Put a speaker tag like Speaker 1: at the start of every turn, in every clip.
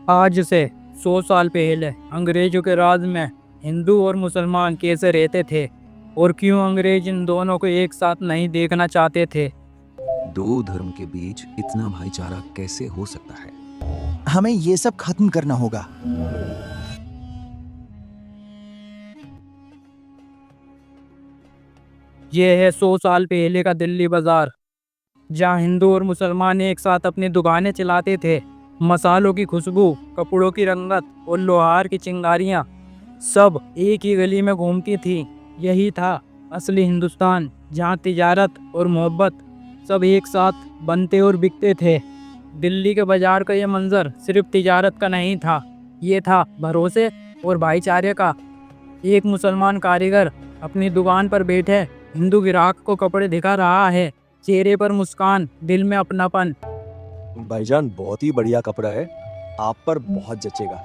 Speaker 1: आज से 100 साल पहले अंग्रेजों के राज में हिंदू और मुसलमान कैसे रहते थे और क्यों अंग्रेज इन दोनों को एक साथ नहीं देखना चाहते थे।
Speaker 2: दो धर्म के बीच इतना भाईचारा कैसे हो सकता है?
Speaker 3: हमें ये सब खत्म करना होगा।
Speaker 1: ये है 100 साल पहले का दिल्ली बाजार, जहाँ हिंदू और मुसलमान एक साथ अपनी दुकानें चलाते थे। मसालों की खुशबू, कपड़ों की रंगत और लोहार की चिंगारियाँ सब एक ही गली में घूमती थी। यही था असली हिंदुस्तान, जहाँ तिजारत और मोहब्बत सब एक साथ बनते और बिकते थे। दिल्ली के बाजार का ये मंजर सिर्फ तिजारत का नहीं था, ये था भरोसे और भाईचारे का। एक मुसलमान कारीगर अपनी दुकान पर बैठे हिंदू ग्राहक को कपड़े दिखा रहा है, चेहरे पर मुस्कान, दिल में अपनापन।
Speaker 4: भाईजान, बहुत ही बढ़िया कपड़ा है, आप पर बहुत जचेगा।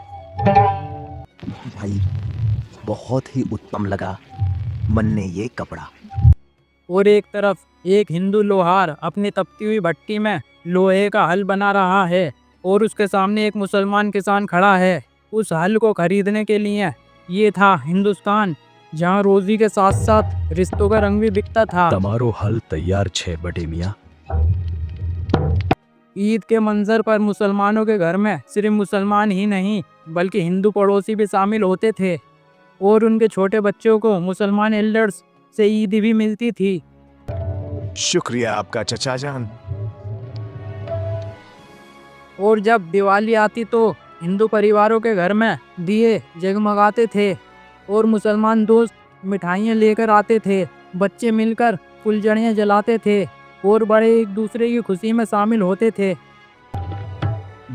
Speaker 3: भाई, बहुत ही उत्तम लगा मन ने ये कपड़ा।
Speaker 1: और एक तरफ एक हिंदू लोहार अपनी तपती हुई भट्टी में लोहे का हल बना रहा है और उसके सामने एक मुसलमान किसान खड़ा है उस हल को खरीदने के लिए। ये था हिंदुस्तान, जहाँ रोजी के साथ साथ रिश्तों का रंग भी बिकता था।
Speaker 4: तमारो हल तैयार छे बड़े मियाँ।
Speaker 1: ईद के मंजर पर मुसलमानों के घर में सिर्फ मुसलमान ही नहीं बल्कि हिंदू पड़ोसी भी शामिल होते थे और उनके छोटे बच्चों को मुसलमान एल्डर्स से ईद भी मिलती थी।
Speaker 5: शुक्रिया आपका चचा जान।
Speaker 1: और जब दिवाली आती तो हिंदू परिवारों के घर में दिए जगमगाते थे और मुसलमान दोस्त मिठाइयाँ लेकर आते थे। बच्चे मिलकर फुलझड़ियाँ जलाते थे और बड़े एक दूसरे की खुशी में शामिल होते थे।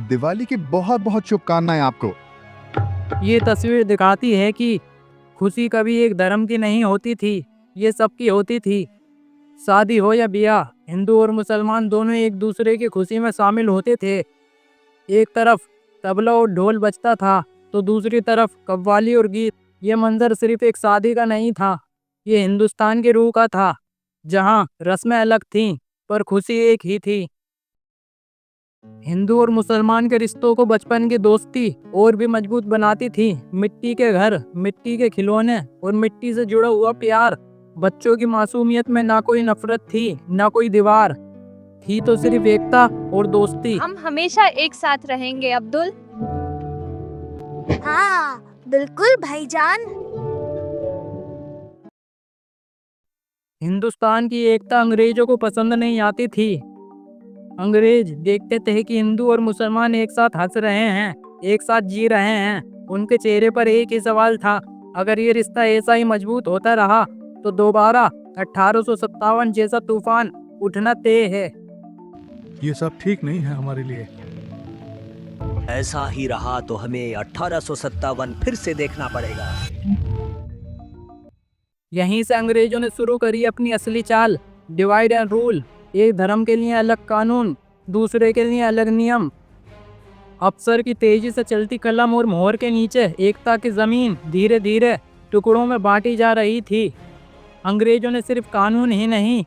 Speaker 5: दिवाली की बहुत बहुत शुभकामनाएं आपको।
Speaker 1: ये तस्वीर दिखाती है कि खुशी कभी एक धर्म की नहीं होती थी, ये सबकी होती थी। शादी हो या ब्याह, हिंदू और मुसलमान दोनों एक दूसरे की खुशी में शामिल होते थे। एक तरफ तबला और ढोल बजता था तो दूसरी तरफ कव्वाली और गीत। ये मंजर सिर्फ एक शादी का नहीं था, ये हिंदुस्तान की रूह का था, जहाँ रस्में अलग थीं पर खुशी एक ही थी। हिंदू और मुसलमान के रिश्तों को बचपन की दोस्ती और भी मजबूत बनाती थी। मिट्टी के घर, मिट्टी के खिलौने और मिट्टी से जुड़ा हुआ प्यार। बच्चों की मासूमियत में ना कोई नफरत थी, ना कोई दीवार थी, तो सिर्फ एकता और दोस्ती।
Speaker 6: हम हमेशा एक साथ रहेंगे अब्दुल।
Speaker 7: हाँ बिल्कुल भाईजान।
Speaker 1: हिंदुस्तान की एकता अंग्रेजों को पसंद नहीं आती थी। अंग्रेज देखते थे कि हिंदू और मुसलमान एक साथ हंस रहे हैं, एक साथ जी रहे हैं। उनके चेहरे पर एक ही सवाल था, अगर ये रिश्ता ऐसा ही मजबूत होता रहा तो दोबारा 1857 जैसा तूफान उठना तय है।
Speaker 8: ये सब ठीक नहीं है हमारे लिए।
Speaker 9: ऐसा ही रहा तो हमें 1857 फिर से देखना पड़ेगा।
Speaker 1: यहीं से अंग्रेजों ने शुरू करी अपनी असली चाल, डिवाइड एंड रूल। एक धर्म के लिए अलग कानून, दूसरे के लिए अलग नियम। अफसर की तेजी से चलती कलम और मोहर के नीचे एकता की जमीन धीरे धीरे टुकड़ों में बांटी जा रही थी। अंग्रेजों ने सिर्फ कानून ही नहीं,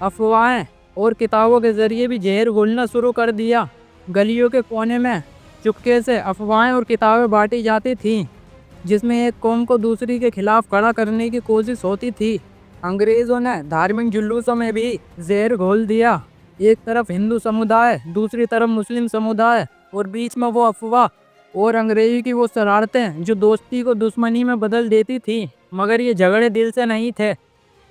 Speaker 1: अफवाहें और किताबों के जरिए भी जहर घोलना शुरू कर दिया। गलियों के कोने में चुपके से अफवाहें और किताबें बांटी जाती थीं, जिसमें एक कौम को दूसरी के खिलाफ खड़ा करने की कोशिश होती थी। अंग्रेजों ने धार्मिक जुलूसों में भी जहर घोल दिया। एक तरफ हिंदू समुदाय, दूसरी तरफ मुस्लिम समुदाय और बीच में वो अफवाह और अंग्रेजी की वो शरारतें जो दोस्ती को दुश्मनी में बदल देती थी। मगर ये झगड़े दिल से नहीं थे,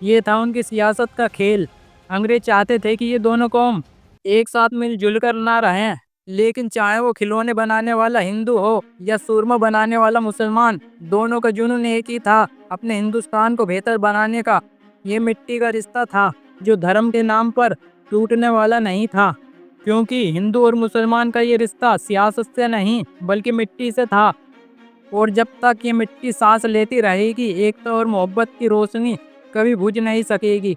Speaker 1: ये था उनकी सियासत का खेल। अंग्रेज चाहते थे कि ये दोनों कौम एक साथ मिलजुल कर ना रहें, लेकिन चाहे वो खिलौने बनाने वाला हिंदू हो या सूरमा बनाने वाला मुसलमान, दोनों का जुनून एक ही था, अपने हिंदुस्तान को बेहतर बनाने का। ये मिट्टी का रिश्ता था जो धर्म के नाम पर टूटने वाला नहीं था, क्योंकि हिंदू और मुसलमान का ये रिश्ता सियासत से नहीं बल्कि मिट्टी से था। और जब तक ये मिट्टी सांस लेती रहेगी, एकता और मोहब्बत की रोशनी कभी बुझ नहीं सकेगी।